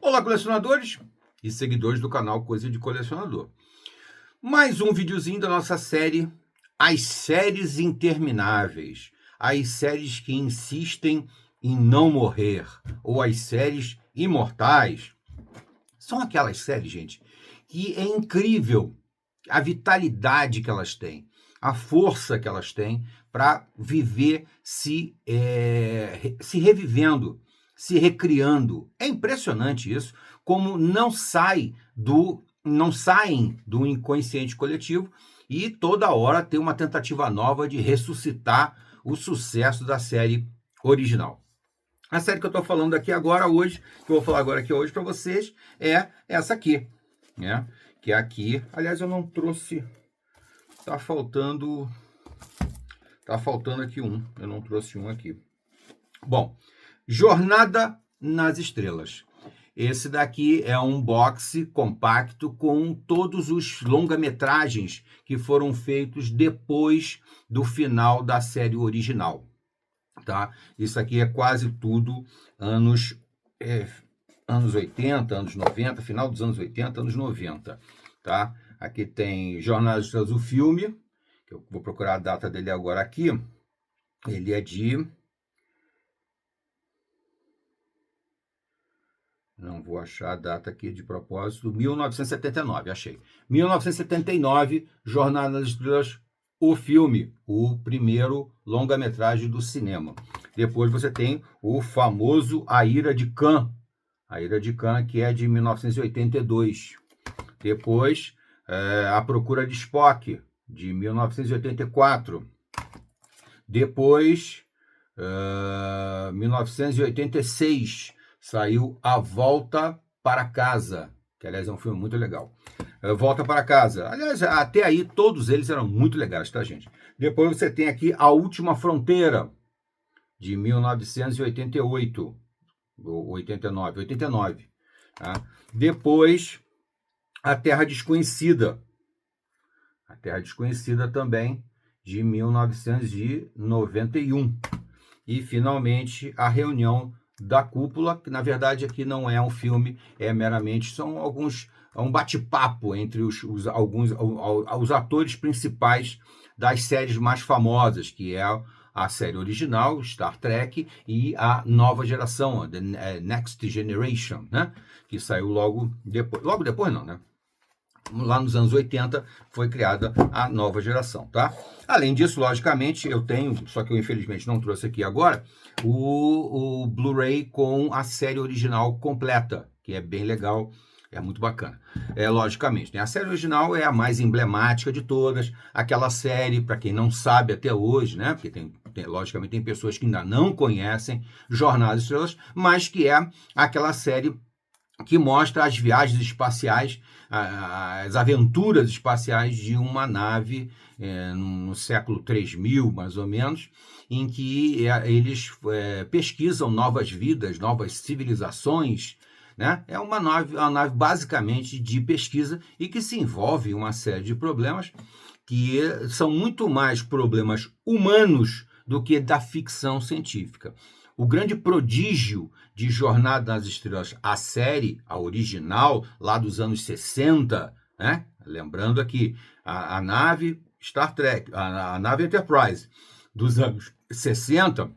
Olá, colecionadores e seguidores do canal Coisa de Colecionador. Mais um videozinho da nossa série As Séries Intermináveis. As séries que insistem em não morrer. Ou as séries imortais. São aquelas séries, gente, que é incrível a vitalidade que elas têm, a força que elas têm para viver se revivendo, se recriando. É impressionante isso, como não saem do inconsciente coletivo e toda hora tem uma tentativa nova de ressuscitar o sucesso da série original. A série que eu estou falando aqui agora, hoje, que eu vou falar agora aqui hoje para vocês, é essa aqui, né? Que é aqui, aliás, eu não trouxe, tá faltando aqui um, eu não trouxe um aqui. Bom, Jornada nas Estrelas. Esse daqui é um box compacto com todos os longa-metragens que foram feitos depois do final da série original, tá? Isso aqui é quase tudo anos 80, anos 90, final dos anos 80, anos 90, tá? Aqui tem Jornada nas Estrelas, o filme, que eu vou procurar a data dele agora aqui. Ele é de... Não vou achar a data aqui de propósito. 1979, achei. 1979, Jornada nas Estrelas, o filme, o primeiro longa-metragem do cinema. Depois você tem o famoso A Ira de Khan. A Ira de Khan, que é de 1982. Depois, A Procura de Spock, de 1984. Depois, 1986, saiu A Volta para Casa, que aliás é um filme muito legal. Volta para Casa. Aliás, até aí todos eles eram muito legais, tá, gente? Depois você tem aqui A Última Fronteira, de 1988, ou 89. Tá? Depois, A Terra Desconhecida. A Terra Desconhecida também, de 1991. E, finalmente, A Reunião da Cúpula, que na verdade aqui não é um filme, é meramente, um bate-papo entre os atores principais das séries mais famosas, que é a série original, Star Trek, e a nova geração, The Next Generation, né? Que saiu logo depois não, né? Lá nos anos 80 foi criada a nova geração, tá? Além disso, logicamente, eu tenho, só que eu infelizmente não trouxe aqui agora, o Blu-ray com a série original completa, que é bem legal, é muito bacana. Logicamente, né? A série original é a mais emblemática de todas, aquela série, para quem não sabe até hoje, né? Porque logicamente tem pessoas que ainda não conhecem Jornada nas Estrelas, mas que é aquela série que mostra as viagens espaciais, as aventuras espaciais de uma nave no século 3000, mais ou menos, em que eles pesquisam novas vidas, novas civilizações, né? É uma nave basicamente de pesquisa e que se envolve em uma série de problemas que são muito mais problemas humanos do que da ficção científica. O grande prodígio de Jornada nas Estrelas, a série, a original, lá dos anos 60, né? Lembrando aqui, a nave Star Trek, a nave Enterprise dos anos 60,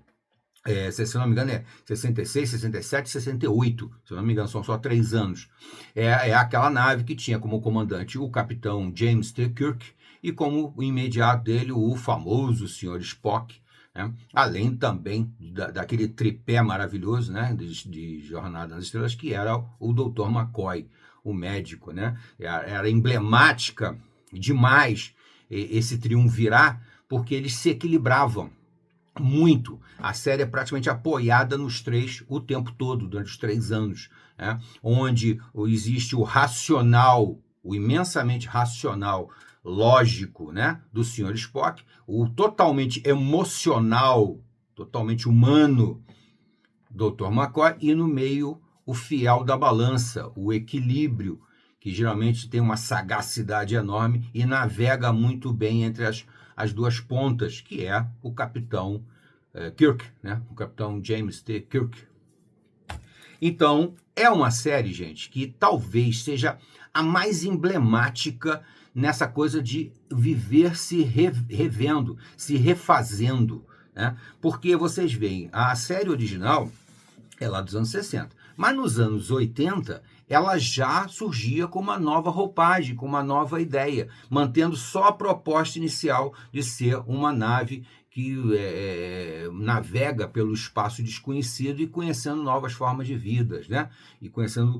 se eu não me engano é 66, 67, 68, se eu não me engano são só 3 anos. É aquela nave que tinha como comandante o capitão James T. Kirk e como imediato dele o famoso Sr. Spock, né? Além também daquele tripé maravilhoso, né, de Jornada nas Estrelas, que era o Dr. McCoy, o médico, né? Era emblemática demais esse triunvirar, porque eles se equilibravam muito. A série é praticamente apoiada nos três o tempo todo, durante os 3 anos, né? Onde existe o racional, o imensamente racional, lógico, né, do Sr. Spock, o totalmente emocional, totalmente humano, Dr. McCoy, e no meio o fiel da balança, o equilíbrio, que geralmente tem uma sagacidade enorme e navega muito bem entre as duas pontas, que é o capitão Kirk, né, o capitão James T. Kirk. Então, é uma série, gente, que talvez seja a mais emblemática nessa coisa de viver se revendo, se refazendo, né? Porque vocês veem, a série original é lá dos anos 60, mas nos anos 80 ela já surgia com uma nova roupagem, com uma nova ideia, mantendo só a proposta inicial de ser uma nave que navega pelo espaço desconhecido e conhecendo novas formas de vidas, né? E conhecendo,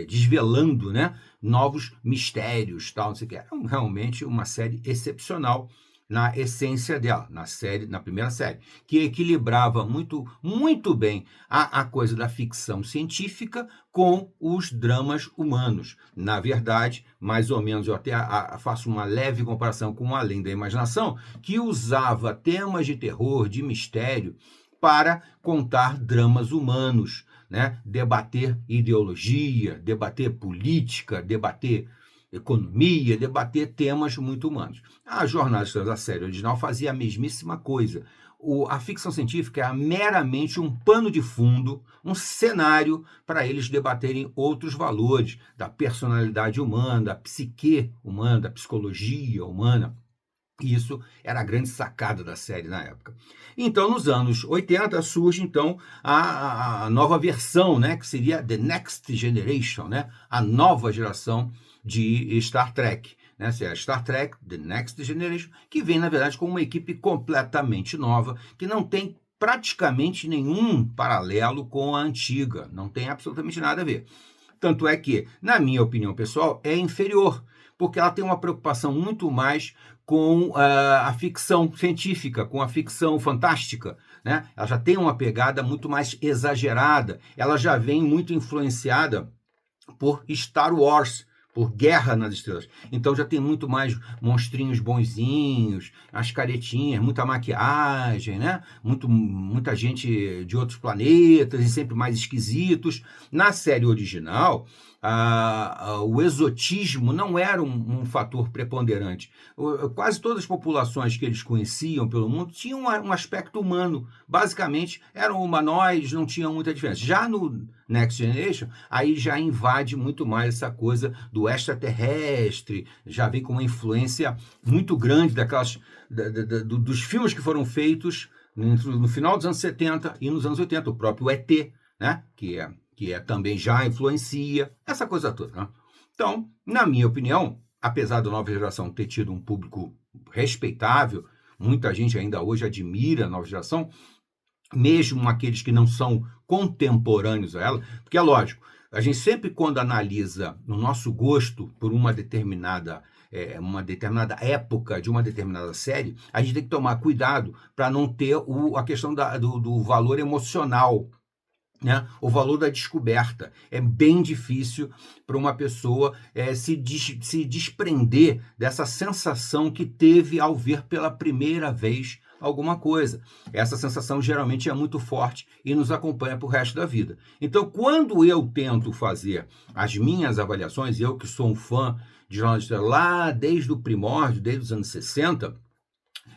desvelando, né? Novos mistérios, tal, não sei o que. É realmente uma série excepcional na essência dela, na primeira série, que equilibrava muito bem a coisa da ficção científica com os dramas humanos. Na verdade, mais ou menos, eu até faço uma leve comparação com Além da Imaginação, que usava temas de terror, de mistério, para contar dramas humanos, né? Debater ideologia, debater política, debater economia, debater temas muito humanos. A jornalista da série original fazia a mesmíssima coisa. A ficção científica é meramente um pano de fundo, um cenário para eles debaterem outros valores da personalidade humana, da psique humana, da psicologia humana. Isso era a grande sacada da série na época. Então, nos anos 80, surge então a nova versão, né, que seria The Next Generation, né, a nova geração de Star Trek, né? Star Trek, The Next Generation, que vem, na verdade, com uma equipe completamente nova, que não tem praticamente nenhum paralelo com a antiga, não tem absolutamente nada a ver. Tanto é que, na minha opinião pessoal, é inferior, porque ela tem uma preocupação muito mais com a ficção científica, com a ficção fantástica, né? Ela já tem uma pegada muito mais exagerada, ela já vem muito influenciada por Star Wars, por Guerra nas Estrelas. Então já tem muito mais monstrinhos bonzinhos, as caretinhas, muita maquiagem, né? Muita gente de outros planetas e sempre mais esquisitos. Na série original, o exotismo não era um fator preponderante. Quase todas as populações que eles conheciam pelo mundo tinham um aspecto humano. Basicamente, eram humanoides, não tinham muita diferença. Já no Next Generation, aí já invade muito mais essa coisa do extraterrestre, já vem com uma influência muito grande dos filmes que foram feitos no final dos anos 70 e nos anos 80, o próprio ET, né? que também já influencia, essa coisa toda. Né? Então, na minha opinião, apesar da nova geração ter tido um público respeitável, muita gente ainda hoje admira a nova geração, mesmo aqueles que não são contemporâneos a ela, porque é lógico, a gente sempre quando analisa o nosso gosto por uma determinada época de uma determinada série, a gente tem que tomar cuidado para não ter a questão do valor emocional, né? O valor da descoberta. É bem difícil para uma pessoa se desprender dessa sensação que teve ao ver pela primeira vez alguma coisa. Essa sensação geralmente é muito forte e nos acompanha para o resto da vida. Então, quando eu tento fazer as minhas avaliações, eu que sou um fã de jornalista lá desde o primórdio, desde os anos 60,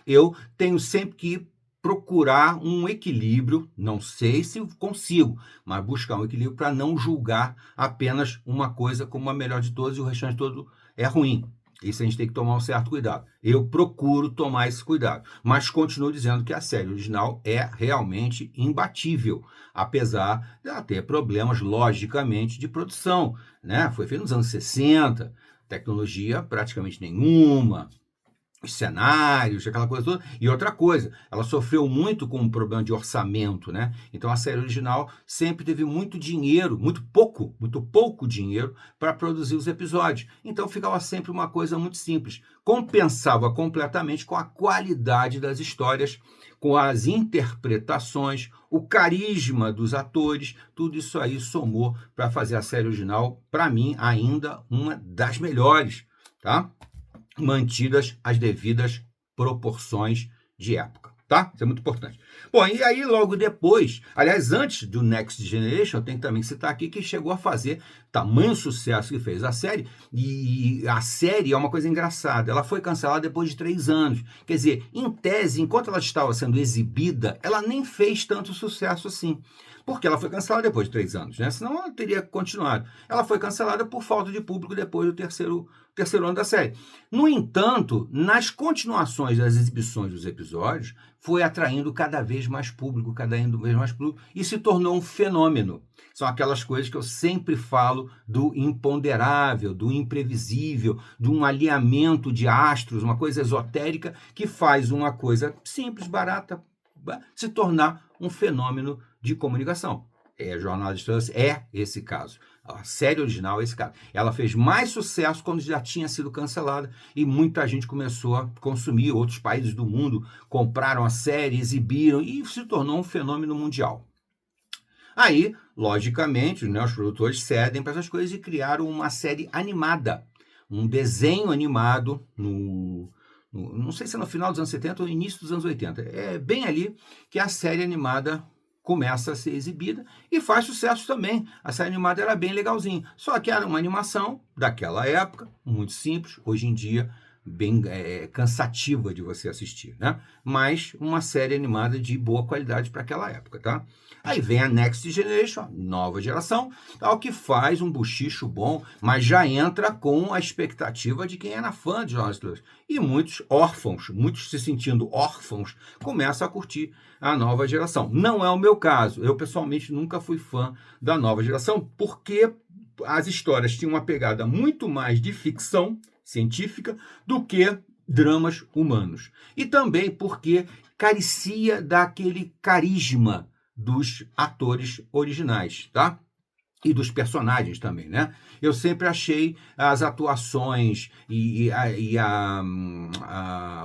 eu tenho sempre que procurar um equilíbrio, não sei se consigo, mas buscar um equilíbrio para não julgar apenas uma coisa como a melhor de todas e o restante todo é ruim. Isso a gente tem que tomar um certo cuidado. Eu procuro tomar esse cuidado, mas continuo dizendo que a série original é realmente imbatível, apesar de ela ter problemas, logicamente, de produção, né? Foi feito nos anos 60, tecnologia praticamente nenhuma, os cenários, aquela coisa toda. E outra coisa, ela sofreu muito com um problema de orçamento, né? Então a série original sempre teve muito dinheiro, muito pouco dinheiro para produzir os episódios. Então ficava sempre uma coisa muito simples. Compensava completamente com a qualidade das histórias, com as interpretações, o carisma dos atores, tudo isso aí somou para fazer a série original, para mim, ainda uma das melhores, tá? Mantidas as devidas proporções de época, tá? Isso é muito importante. Bom, e aí logo depois, aliás, antes do Next Generation, eu tenho que também citar aqui que chegou a fazer tamanho sucesso que fez a série, e a série é uma coisa engraçada, ela foi cancelada depois de 3 anos, quer dizer, em tese, enquanto ela estava sendo exibida, ela nem fez tanto sucesso assim, Porque ela foi cancelada depois de 3 anos, né? Senão ela teria continuado. Ela foi cancelada por falta de público depois do terceiro ano da série. No entanto, nas continuações das exibições dos episódios, foi atraindo cada vez mais público, e se tornou um fenômeno. São aquelas coisas que eu sempre falo do imponderável, do imprevisível, de um alinhamento de astros, uma coisa esotérica que faz uma coisa simples, barata, se tornar um fenômeno de comunicação. Jornada das Estrelas é esse caso. A série original é esse caso. Ela fez mais sucesso quando já tinha sido cancelada e muita gente começou a consumir. Outros países do mundo compraram a série, exibiram e se tornou um fenômeno mundial. Aí, logicamente, né, os produtores cedem para essas coisas e criaram uma série animada, um desenho animado não sei se é no final dos anos 70 ou início dos anos 80. É bem ali que a série animada começa a ser exibida e faz sucesso também. A série animada era bem legalzinha. Só que era uma animação daquela época, muito simples, hoje em dia bem cansativa de você assistir, né? Mas uma série animada de boa qualidade para aquela época, tá? Aí vem a Next Generation, nova geração, tal, que faz um buchicho bom, mas já entra com a expectativa de quem era fã de Jornada das Estrelas. E muitos órfãos, muitos se sentindo órfãos, começam a curtir a nova geração. Não é o meu caso. Eu, pessoalmente, nunca fui fã da nova geração, porque as histórias tinham uma pegada muito mais de ficção científica do que dramas humanos. E também porque carecia daquele carisma dos atores originais, tá? E dos personagens também, né? Eu sempre achei as atuações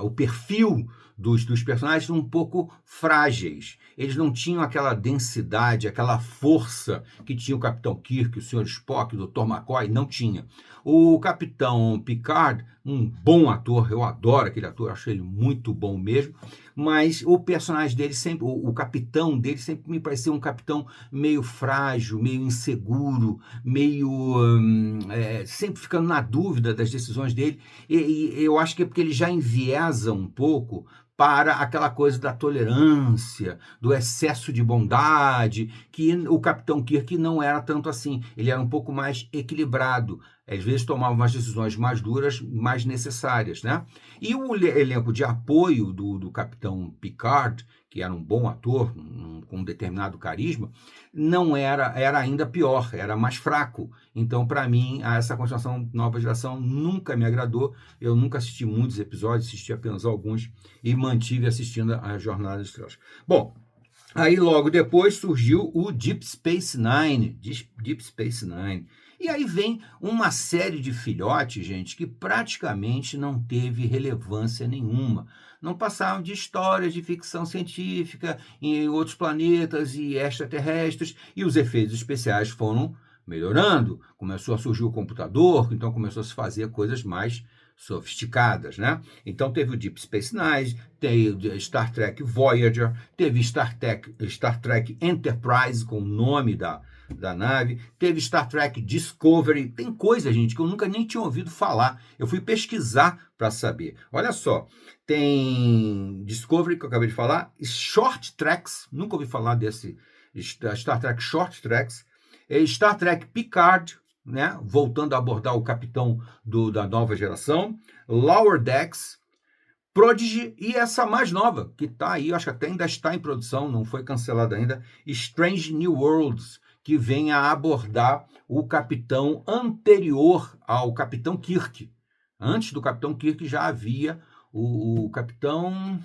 o perfil dos personagens um pouco frágeis. Eles não tinham aquela densidade, aquela força que tinha o Capitão Kirk, o Sr. Spock, o Dr. McCoy, não tinha. O Capitão Picard, um bom ator, eu adoro aquele ator, acho ele muito bom mesmo, mas o personagem dele sempre, o capitão dele sempre me pareceu um capitão meio frágil, meio inseguro, meio sempre ficando na dúvida das decisões dele, e eu acho que é porque ele já enviesa um pouco para aquela coisa da tolerância, do excesso de bondade, que o Capitão Kirk não era tanto assim, ele era um pouco mais equilibrado, às vezes tomava umas decisões mais duras, mais necessárias, né? E o elenco de apoio do Capitão Picard, que era um bom ator, com um determinado carisma, não era ainda pior, era mais fraco. Então, para mim, essa continuação nova geração nunca me agradou. Eu nunca assisti muitos episódios, assisti apenas alguns e mantive assistindo a Jornada das Estrelas. Bom, aí logo depois surgiu o Deep Space Nine. Deep Space Nine. E aí vem uma série de filhotes, gente, que praticamente não teve relevância nenhuma. Não passavam de histórias de ficção científica em outros planetas e extraterrestres, e os efeitos especiais foram melhorando. Começou a surgir o computador, então começou a se fazer coisas mais sofisticadas, né? Então teve o Deep Space Nine, teve Star Trek Voyager, teve Star Trek Enterprise, com o nome da nave, teve Star Trek Discovery, tem coisa, gente, que eu nunca nem tinha ouvido falar, eu fui pesquisar para saber. Olha só, tem Discovery, que eu acabei de falar, Short Treks, nunca ouvi falar desse Star Trek Short Treks, Star Trek Picard, né, voltando a abordar o capitão da nova geração, Lower Decks, Prodigy e essa mais nova, que está aí, acho que até ainda está em produção, não foi cancelada ainda, Strange New Worlds, que vem a abordar o capitão anterior ao Capitão Kirk. Antes do Capitão Kirk já havia o capitão...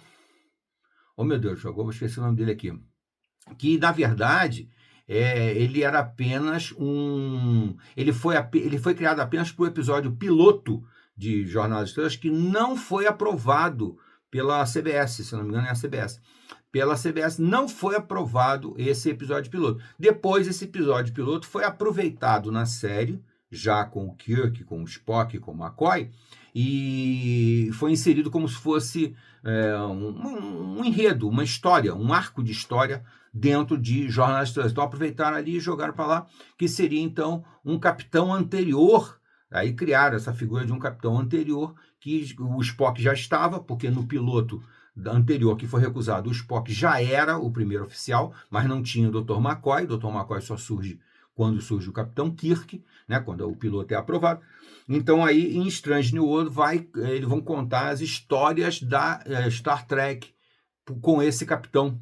Oh, meu Deus, agora vou esquecer o nome dele aqui. Que, na verdade, ele era apenas Ele foi criado apenas para o episódio piloto de Jornada das Estrelas, que não foi aprovado pela CBS, se não me engano é a CBS. Pela CBS não foi aprovado esse episódio piloto. Depois, esse episódio piloto foi aproveitado na série, já com o Kirk, com o Spock, com o McCoy, e foi inserido como se fosse um enredo, uma história, um arco de história dentro de Jornada das Estrelas. Então, aproveitaram ali e jogaram para lá, que seria, então, um capitão anterior. Aí criaram essa figura de um capitão anterior, que o Spock já estava, porque no piloto anterior que foi recusado, o Spock já era o primeiro oficial, mas não tinha o Dr. McCoy. O Dr. McCoy só surge quando surge o Capitão Kirk, né, quando o piloto é aprovado. Então aí em Strange New World eles vão contar as histórias da Star Trek com esse capitão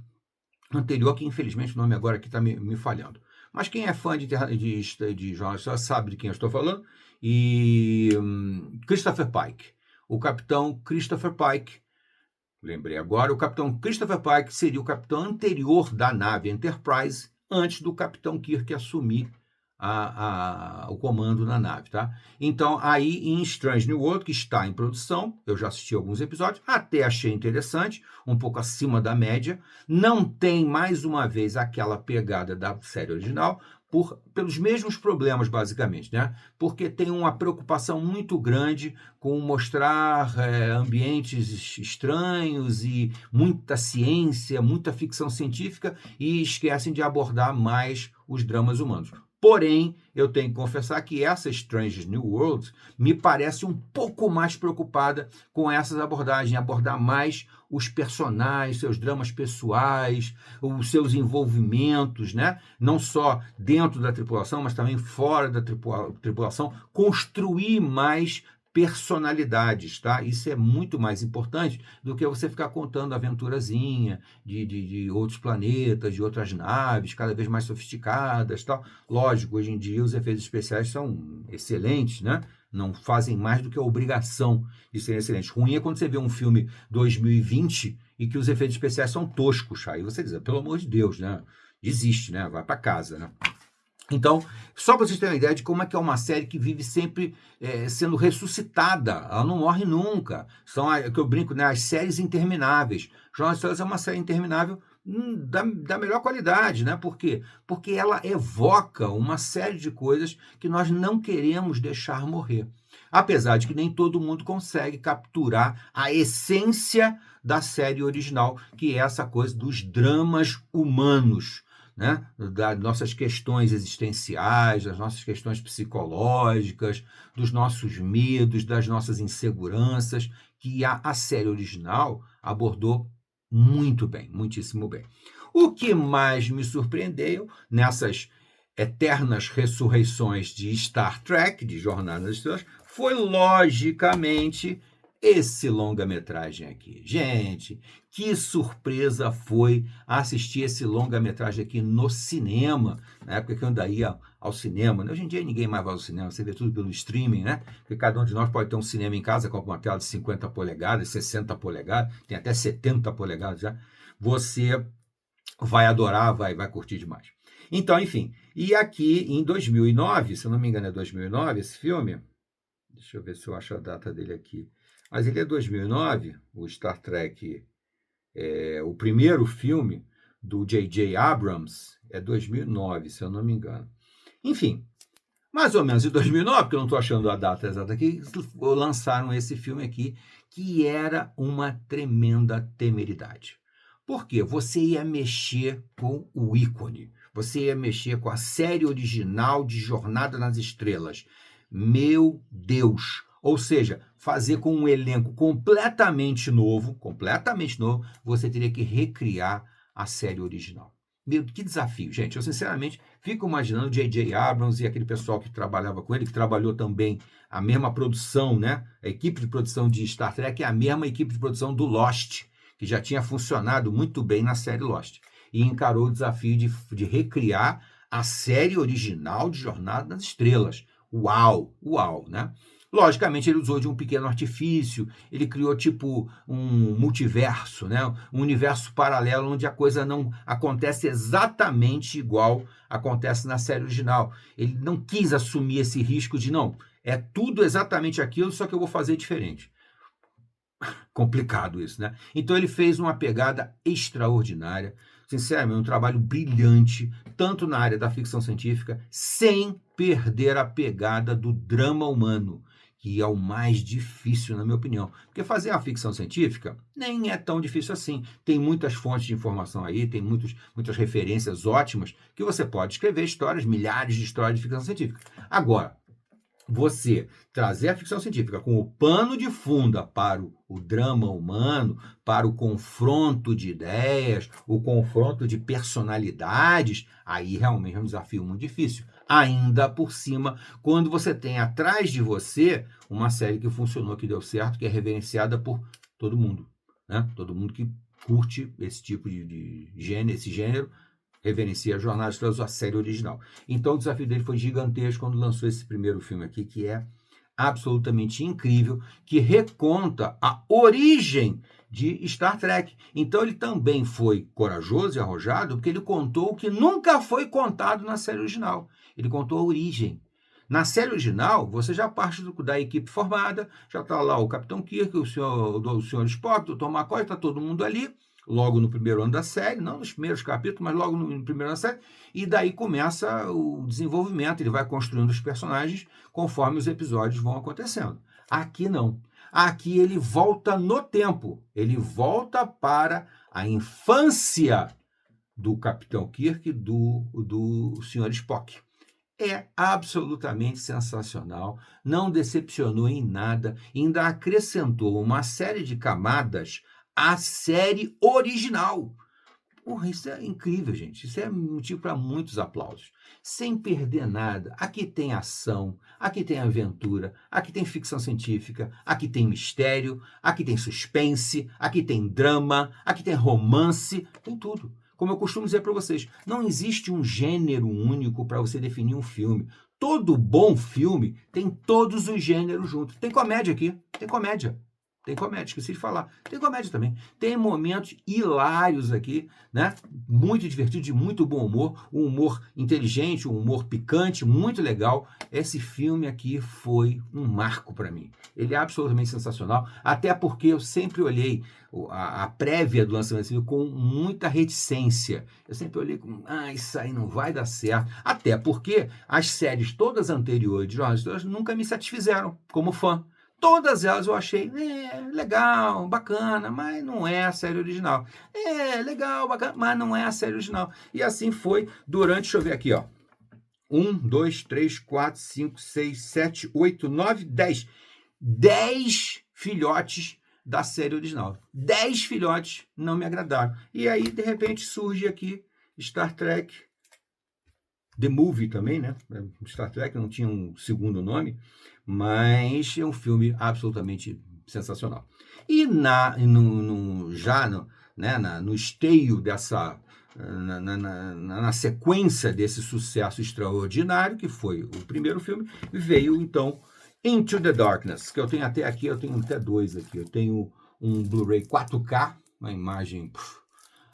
anterior, que infelizmente o nome agora aqui está me falhando. Mas quem é fã de jornalistas sabe de quem eu estou falando. E Christopher Pike. O capitão Christopher Pike, lembrei agora, o capitão Christopher Pike seria o capitão anterior da nave Enterprise, antes do capitão Kirk assumir o comando na nave, tá? Então, aí em Strange New World, que está em produção, eu já assisti alguns episódios, até achei interessante, um pouco acima da média, não tem, mais uma vez, aquela pegada da série original, pelos mesmos problemas, basicamente, né? Porque tem uma preocupação muito grande com mostrar ambientes estranhos e muita ciência, muita ficção científica, e esquecem de abordar mais os dramas humanos. Porém, eu tenho que confessar que essa Strange New World me parece um pouco mais preocupada com essas abordagens, abordar mais os personagens, seus dramas pessoais, os seus envolvimentos, né? Não só dentro da tripulação, mas também fora da tripulação, construir mais personalidades, tá? Isso é muito mais importante do que você ficar contando aventurazinha de outros planetas, de outras naves, cada vez mais sofisticadas, tal. Lógico, hoje em dia os efeitos especiais são excelentes, né? Não fazem mais do que a obrigação de serem excelentes. Ruim é quando você vê um filme 2020 e que os efeitos especiais são toscos. Aí você diz, pelo amor de Deus, né? Desiste, né? Vai para casa, né? Então, só para vocês terem uma ideia de como é que é uma série que vive sempre sendo ressuscitada, ela não morre nunca. São, que eu brinco, né, as séries intermináveis. Jornal de Estrelas é uma série interminável da melhor qualidade, né? Por quê? Porque ela evoca uma série de coisas que nós não queremos deixar morrer. Apesar de que nem todo mundo consegue capturar a essência da série original, que é essa coisa dos dramas humanos, né? Das nossas questões existenciais, das nossas questões psicológicas, dos nossos medos, das nossas inseguranças, que a série original abordou muito bem, muitíssimo bem. O que mais me surpreendeu nessas eternas ressurreições de Star Trek, de Jornada nas Estrelas, foi, logicamente, esse longa-metragem aqui. Gente, que surpresa foi assistir esse longa-metragem aqui no cinema, na época que eu ainda ia ao cinema. Hoje em dia ninguém mais vai ao cinema, você vê tudo pelo streaming, né? Porque cada um de nós pode ter um cinema em casa com uma tela de 50 polegadas, 60 polegadas, tem até 70 polegadas já. Você vai adorar, vai curtir demais. Então, enfim, e aqui em 2009, se eu não me engano é 2009 esse filme, deixa eu ver se eu acho a data dele aqui, mas ele é 2009, o Star Trek, o primeiro filme do J.J. Abrams é 2009, se eu não me engano. Enfim, mais ou menos em 2009, porque eu não estou achando a data exata aqui, lançaram esse filme aqui, que era uma tremenda temeridade. Por quê? Você ia mexer com o ícone, você ia mexer com a série original de Jornada nas Estrelas. Meu Deus! Ou seja, fazer com um elenco completamente novo, você teria que recriar a série original. Meu, que desafio, gente. Eu, sinceramente, fico imaginando o J.J. Abrams e aquele pessoal que trabalhava com ele, que trabalhou também a mesma produção, né? A equipe de produção de Star Trek é a mesma equipe de produção do Lost, que já tinha funcionado muito bem na série Lost. E encarou o desafio de recriar a série original de Jornada nas Estrelas. Uau, né? Logicamente, ele usou de um pequeno artifício, ele criou tipo um multiverso, né? Um universo paralelo onde a coisa não acontece exatamente igual acontece na série original. Ele não quis assumir esse risco de, não, é tudo exatamente aquilo, só que eu vou fazer diferente. Complicado isso, né? Então ele fez uma pegada extraordinária, sinceramente, um trabalho brilhante, tanto na área da ficção científica, sem perder a pegada do drama humano, que é o mais difícil, na minha opinião. Porque fazer a ficção científica nem é tão difícil assim. Tem muitas fontes de informação aí, tem muitas referências ótimas, que você pode escrever histórias, milhares de histórias de ficção científica. Agora, você trazer a ficção científica com o pano de fundo para o drama humano, para o confronto de ideias, o confronto de personalidades, aí realmente é um desafio muito difícil. Ainda por cima, quando você tem atrás de você uma série que funcionou, que deu certo, que é reverenciada por todo mundo, né? Todo mundo que curte esse tipo de gênero, esse gênero, reverencia a Jornada das Estrelas, a série original. Então o desafio dele foi gigantesco quando lançou esse primeiro filme aqui, que é absolutamente incrível, que reconta a origem de Star Trek. Então ele também foi corajoso e arrojado, porque ele contou o que nunca foi contado na série original. Ele contou a origem. Na série original, você já parte da equipe formada, já está lá o Capitão Kirk, o senhor Spock, o Dr. McCoy, está todo mundo ali, logo no primeiro ano da série, não nos primeiros capítulos, mas logo no primeiro ano da série, e daí começa o desenvolvimento, ele vai construindo os personagens conforme os episódios vão acontecendo. Aqui não. Aqui ele volta no tempo, ele volta para a infância do Capitão Kirk, do Sr. Spock. É absolutamente sensacional, não decepcionou em nada, ainda acrescentou uma série de camadas à série original. Porra, isso é incrível, gente. Isso é motivo para muitos aplausos. Sem perder nada. Aqui tem ação, aqui tem aventura, aqui tem ficção científica, aqui tem mistério, aqui tem suspense, aqui tem drama, aqui tem romance, tem tudo. Como eu costumo dizer para vocês, não existe um gênero único para você definir um filme. Todo bom filme tem todos os gêneros juntos. Tem comédia aqui, tem comédia. Tem comédia, esqueci de falar. Tem comédia também. Tem momentos hilários aqui, né? Muito divertido, de muito bom humor. Um humor inteligente, um humor picante, muito legal. Esse filme aqui foi um marco para mim. Ele é absolutamente sensacional, até porque eu sempre olhei a prévia do lançamento desse filme com muita reticência. Eu sempre olhei com, isso aí não vai dar certo. Até porque as séries todas anteriores de Jornada das Estrelas nunca me satisfizeram como fã. Todas elas eu achei legal, bacana, mas não é a série original. Legal, bacana, mas não é a série original. E assim foi durante, deixa eu ver aqui, ó. 1, 2, 3, 4, 5, 6, 7, 8, 9, 10. 10 filhotes da série original. 10 filhotes não me agradaram. E aí, de repente, surge aqui Star Trek The Movie também, né? Star Trek não tinha um segundo nome, mas é um filme absolutamente sensacional. E no esteio dessa, na sequência desse sucesso extraordinário, que foi o primeiro filme, veio então Into the Darkness, que eu tenho até aqui, eu tenho até dois aqui. Eu tenho um Blu-ray 4K, uma imagem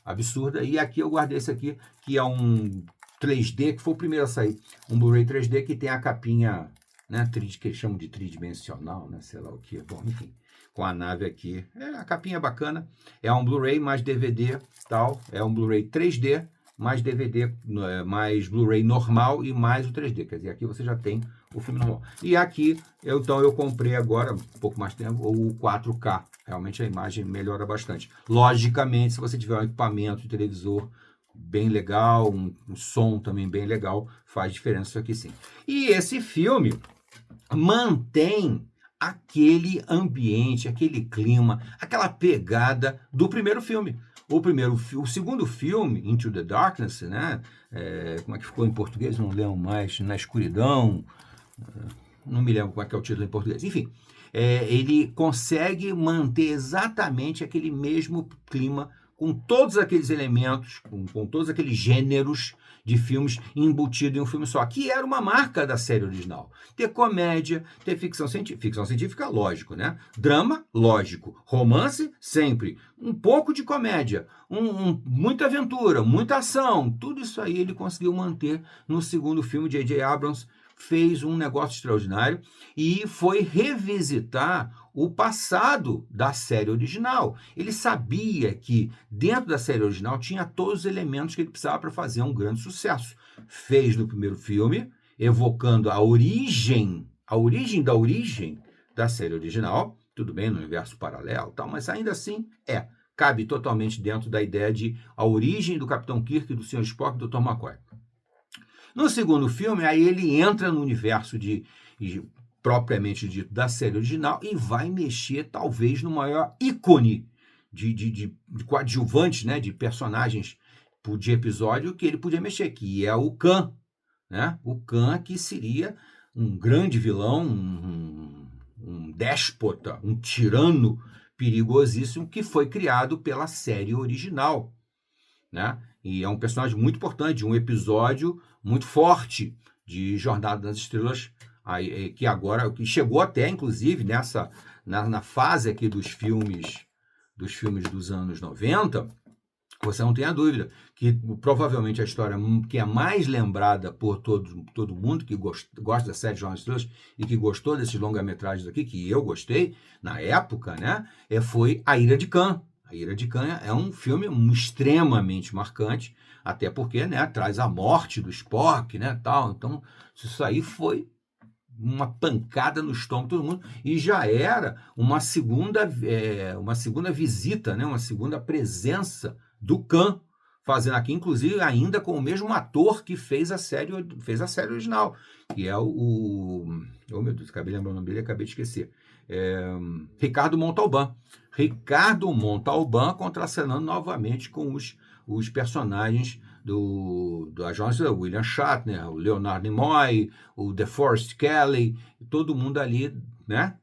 absurda, e aqui eu guardei esse aqui, que é um 3D, que foi o primeiro a sair. Um Blu-ray 3D que tem a capinha, né, que eles chamam de tridimensional, né, sei lá o que. Bom, enfim, com a nave aqui. A capinha é bacana. É um Blu-ray mais DVD, tal. É um Blu-ray 3D, mais DVD, mais Blu-ray normal e mais o 3D. Quer dizer, aqui você já tem o filme normal. E aqui, eu comprei agora, um pouco mais tempo, o 4K. Realmente a imagem melhora bastante. Logicamente, se você tiver um equipamento de televisor bem legal, um som também bem legal, faz diferença isso aqui sim. E esse filme mantém aquele ambiente, aquele clima, aquela pegada do primeiro filme. O segundo filme, Into the Darkness, né? Como é que ficou em português? Não lembro mais. Na escuridão. Não me lembro como é que é o título em português. Enfim, ele consegue manter exatamente aquele mesmo clima, com todos aqueles elementos, com todos aqueles gêneros de filmes embutido em um filme só, que era uma marca da série original. Ter comédia, ter ficção científica, lógico, né? Drama, lógico. Romance, sempre. Um pouco de comédia, muita aventura, muita ação. Tudo isso aí ele conseguiu manter no segundo filme. J.J. Abrams fez um negócio extraordinário e foi revisitar o passado da série original. Ele sabia que dentro da série original tinha todos os elementos que ele precisava para fazer um grande sucesso. Fez no primeiro filme, evocando a origem da origem da série original, tudo bem, no universo paralelo, tal, mas ainda assim cabe totalmente dentro da ideia de a origem do Capitão Kirk, do Sr. Spock e do Dr. McCoy. No segundo filme, aí ele entra no universo propriamente dito da série original e vai mexer talvez no maior ícone de coadjuvantes, né, de personagens de episódio que ele podia mexer, que é o Khan, né? O Khan, que seria um grande vilão, um déspota, um tirano perigosíssimo que foi criado pela série original, né? E é um personagem muito importante, um episódio muito forte de Jornada nas Estrelas, que agora que chegou até, inclusive, na fase aqui dos filmes dos anos 90. Você não tem a dúvida que provavelmente a história que é mais lembrada por todo mundo que gosta da série Jornada nas Estrelas e que gostou desses longa-metragens aqui, que eu gostei na época, né, foi A Ira de Khan. A Ira de Khan é um filme extremamente marcante, até porque, né, traz a morte do Spock, né, tal. Então, isso aí foi uma pancada no estômago de todo mundo, e já era uma segunda visita, né, uma segunda presença do Khan, fazendo aqui, inclusive, ainda com o mesmo ator que fez a série original, que é oh meu Deus, acabei lembrando o nome dele, acabei de esquecer, Ricardo Montalban. Ricardo Montalban contracenando novamente com os personagens da Johnson, o William Shatner, o Leonard Nimoy, o DeForest Kelley, todo mundo ali, né,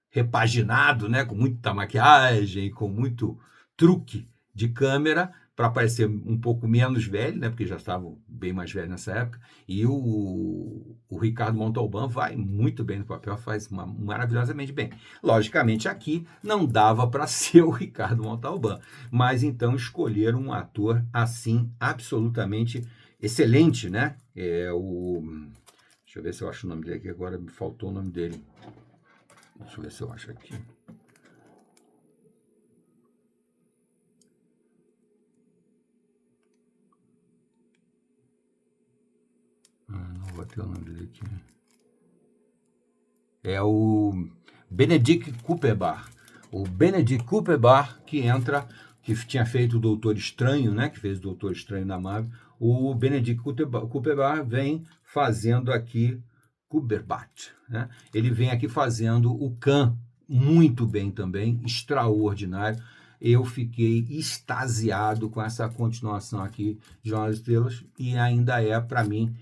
repaginado, né, com muita maquiagem, com muito truque de câmera, para parecer um pouco menos velho, né, porque já estavam bem mais velhos nessa época, e o Ricardo Montalban vai muito bem no papel, faz maravilhosamente bem. Logicamente, aqui não dava para ser o Ricardo Montalban, mas então escolheram um ator assim, absolutamente excelente, né? Deixa eu ver se eu acho o nome dele aqui, agora me faltou o nome dele. Deixa eu ver se eu acho aqui. Não vou ter o nome dele aqui. É o Benedict Cumberbatch. O Benedict Cumberbatch que entra, que tinha feito o Doutor Estranho, né? Que fez o Doutor Estranho na Marvel. O Benedict Cumberbatch vem fazendo aqui Cumberbatch, né? Ele vem aqui fazendo o Khan muito bem também, extraordinário. Eu fiquei extasiado com essa continuação aqui de Jornada nas Estrelas e ainda é, para mim,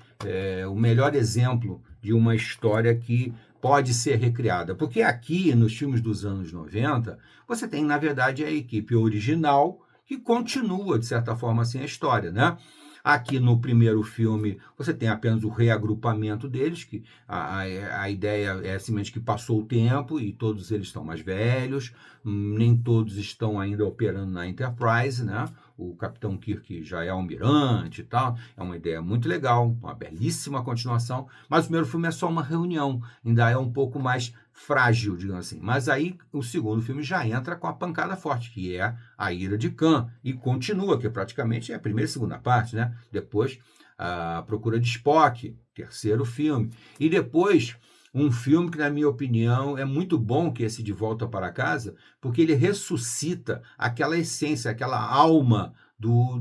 o melhor exemplo de uma história que pode ser recriada. Porque aqui, nos filmes dos anos 90, você tem, na verdade, a equipe original que continua, de certa forma, assim, a história, né? Aqui no primeiro filme, você tem apenas o reagrupamento deles, que a ideia é simplesmente que passou o tempo e todos eles estão mais velhos, nem todos estão ainda operando na Enterprise, né? O Capitão Kirk já é almirante e tal, é uma ideia muito legal, uma belíssima continuação, mas o primeiro filme é só uma reunião, ainda é um pouco mais frágil, digamos assim. Mas aí o segundo filme já entra com a pancada forte, que é A Ira de Khan, e continua, que praticamente é a primeira e segunda parte, né? Depois A Procura de Spock, terceiro filme, e depois um filme que, na minha opinião, é muito bom, que é esse De Volta para Casa, porque ele ressuscita aquela essência, aquela alma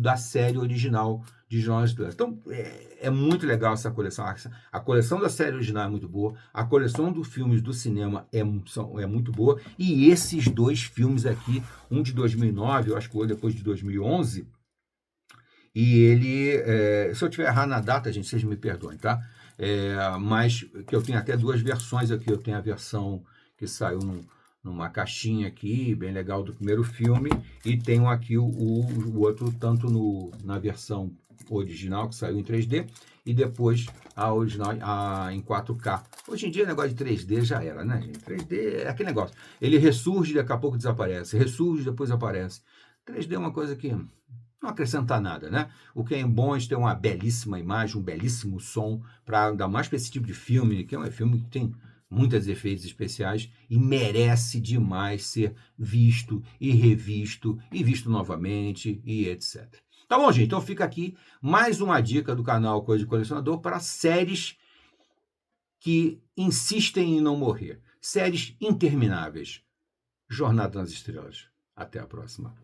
da série original de Jornada nas Estrelas. Então, é muito legal essa coleção. A coleção da série original é muito boa, a coleção dos filmes do cinema é muito boa, e esses dois filmes aqui, um de 2009, eu acho que o outro depois de 2011, e ele, se eu estiver errado na data, gente, vocês me perdoem, tá? Mas que eu tenho até duas versões aqui. Eu tenho a versão que saiu numa caixinha aqui, bem legal, do primeiro filme, e tenho aqui o outro, tanto na versão original, que saiu em 3D, e depois a original em 4K. Hoje em dia o negócio de 3D já era, né, gente? 3D é aquele negócio. Ele ressurge, daqui a pouco desaparece. Ressurge, depois aparece. 3D é uma coisa que não acrescenta nada, né? O que é bom é ter uma belíssima imagem, um belíssimo som, para dar mais para esse tipo de filme, que é um filme que tem muitos efeitos especiais e merece demais ser visto e revisto e visto novamente e etc. Tá bom, gente? Então fica aqui mais uma dica do canal Coisa de Colecionador para séries que insistem em não morrer. Séries intermináveis. Jornada nas Estrelas. Até a próxima.